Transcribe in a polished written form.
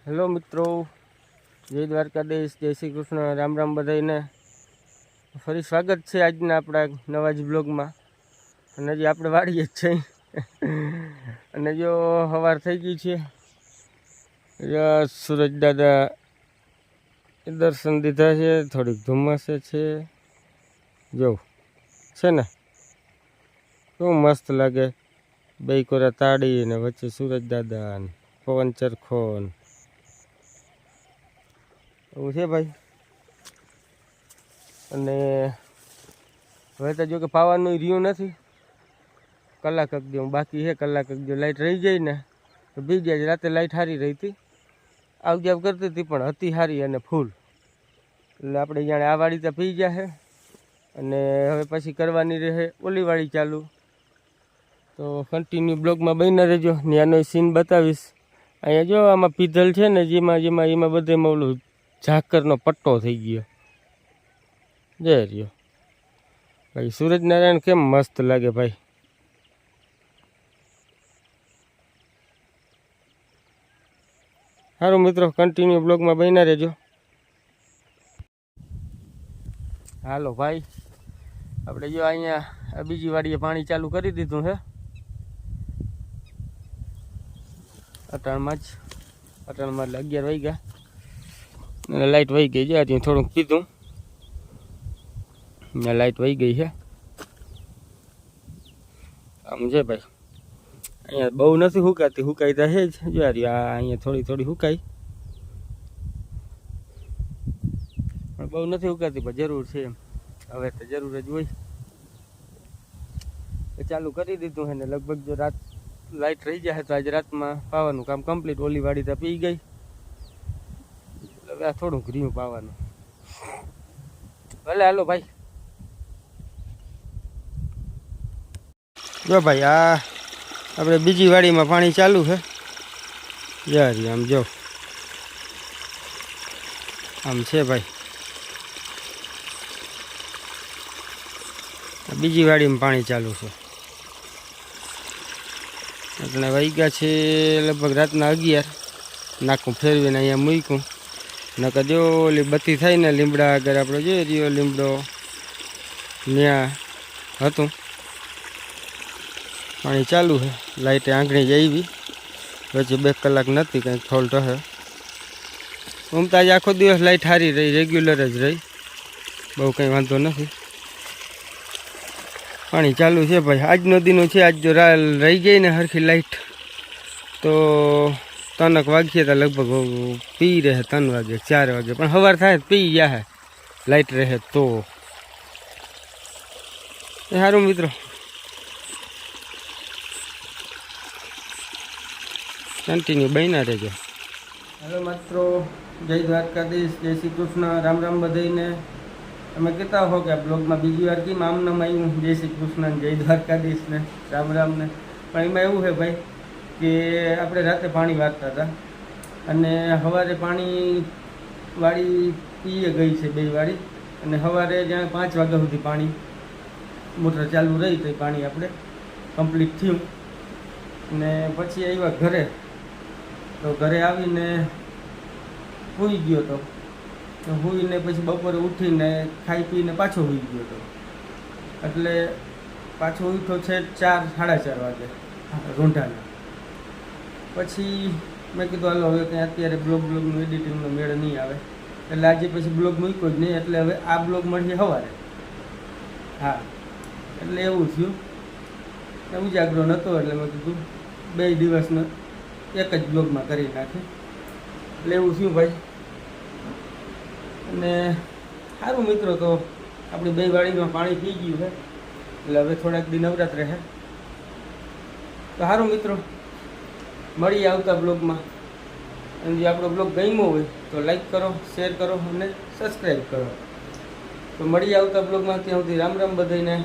Hello મિત્રો, જય દ્વારકાધીશ, જય શ્રી કૃષ્ણ, રામ રામ બધાઈને. ફરી સ્વાગત છે આજના આપણા નવા જ બ્લોગમાં. અને હજી આપણે વાડીએ જ છે અને જો સવાર થઈ ગઈ છે. સૂરજ દાદા દર્શન દીધા છે, થોડીક ધુમ્મસે છે. જો છે ને કેવું મસ્ત લાગે, બે કોરા તાળી ને વચ્ચે સૂરજ દાદા ને પવન ચરખો એવું છે ભાઈ. અને હવે તો જો કે પાવાનું રહ્યું નથી, કલાક એક દઉં બાકી છે. કલાક એક જો લાઇટ રહી જાય ને તો બી જાય. રાતે લાઇટ સારી રહી હતી, આવ જાવ કરતી હતી પણ હતી સારી અને ફૂલ. એટલે આપણે જાણે આ વાડી તો પી ગયા છે અને હવે પછી કરવાની રહે ઓલી વાડી ચાલુ. તો કન્ટિન્યુ બ્લોગમાં બન્યા રહેજો, ત્યાંનો સીન બતાવીશ. અહીંયા જો આમાં પીધલ છે ને, એમાં બધેમાં ઓલું ઝાકરનો પટ્ટો થઈ ગયો. જય રહ્યો ભાઈ, સૂરજનારાયણ કેમ મસ્ત લાગે ભાઈ. સારું મિત્રો, કન્ટિન્યુ બ્લોગમાં બન્યા રહેજો. હાલો ભાઈ, આપણે જો અહીંયા બીજી વાડીએ પાણી ચાલુ કરી દીધું છે. અટાણમાં એટલે 11 વાગ્યા અને લાઇટ વહી ગઈ છે. હજી થોડુંક પીધું ને લાઇટ વહી ગઈ છે. આમ છે ભાઈ, અહીંયા બહુ નથી સુકાતી, સુકાઈ તો છે જ. જો અહીંયા થોડી થોડી સુકાઈ, પણ બહુ નથી સુકાતી, પણ જરૂર છે એમ. હવે તો જરૂર જ હોય. ચાલુ કરી દીધું છે ને લગભગ જો રાત લાઇટ રહી જાય તો આજે રાતમાં પાવાનું કામ કમ્પ્લીટ. ઓલી વાડી તો પી ગઈ, હવે આ થોડુંક રહ્યું પાવાનું. ભલે હાલો ભાઈ. જો ભાઈ, આ આપણે બીજી વાડીમાં પાણી ચાલુ છે. યાર આમ જો આમ છે ભાઈ, બીજી વાડીમાં પાણી ચાલુ છે. એટલે વાગ્યા છે લગભગ રાતના 11. નાખું ફેરવીને અહીંયા મૂક્યું. નકર જો ઓલી બત્તી થાય ને લીમડા આગળ આપણે જોઈએ રહ્યો લીમડો ત્યાં હતું, પાણી ચાલુ છે. લાઇટે આંગળી જ આવી, વચ્ચે 2 કલાક નથી, કંઈક ફોલ્ટ હશે. આમ તો આજે આખો દિવસ લાઇટ સારી રહી, રેગ્યુલર જ રહી, બહુ કંઈ વાંધો નથી. પાણી ચાલુ છે ભાઈ, આજનો દીનો છે. આજ જો રહી ગઈ ને સરખી લાઇટ તો 3 વાગ્યે તો લગભગ પી રહે. 3 વાગે 4 વાગે પણ સવાર થાય પી જાય લાઇટ રહે તો. એ સારું મિત્રો, કન્ટિન્યુ બન્યા રહેજો. હેલો મિત્રો, જય દ્વારકાધીશ, જય શ્રી કૃષ્ણ, રામ રામ બધાઈને. તમે કહેતા હો કે આ બ્લોગમાં બીજી વાર કેમ આમ નામ આવ્યું, જય શ્રી કૃષ્ણ, જય દ્વારકાધીશ ને રામ રામ ને. પણ એમાં એવું છે ભાઈ કે આપણે રાતે પાણી વાળતા હતા અને સવારે પાણી વાળી પીએ ગઈ છે 2 વાળી. અને સવારે જ્યાં 5 વાગ્યા સુધી પાણી મોટર ચાલુ રહી તો પાણી આપણે કમ્પ્લીટ થયું. ને પછી આવ્યા ઘરે, તો ઘરે આવીને સૂઈ ગયો હતો. તો સૂઈને પછી બપોરે ઉઠીને ખાઈ પીને પાછો સૂઈ ગયો હતો. એટલે પાછો ઉઠ્યો છે 4 સાડા 4 વાગે રૂંઢાના. પછી મેં કીધું હાલો હવે કંઈ અત્યારે બ્લોગનું એડિટિંગનો મેળ નહીં આવે, એટલે આજે પછી બ્લોગ મૂક્યો જ નહીં. એટલે હવે આ બ્લોગ મળીએ સવારે. હા, એટલે એવું થયું. ઉજાગરો નહોતો એટલે મેં કીધું 2 દિવસનો એક જ બ્લોગમાં કરી નાખી. એટલે એવું થયું ભાઈ. અને સારું મિત્રો, તો આપણી 2 વાડીમાં પાણી પી ગયું છે, એટલે હવે થોડાક દી નવરાત રહે. તો સારું મિત્રો, મળીએ આવતા બ્લોગમાં. અને જો આપણો બ્લોગ ગમ્યો હોય તો લાઈક કરો, શેર કરો અને સબસ્ક્રાઈબ કરો. તો મળીએ આવતા બ્લોગમાં. ત્યાં સુધી રામ રામ બધાઈને.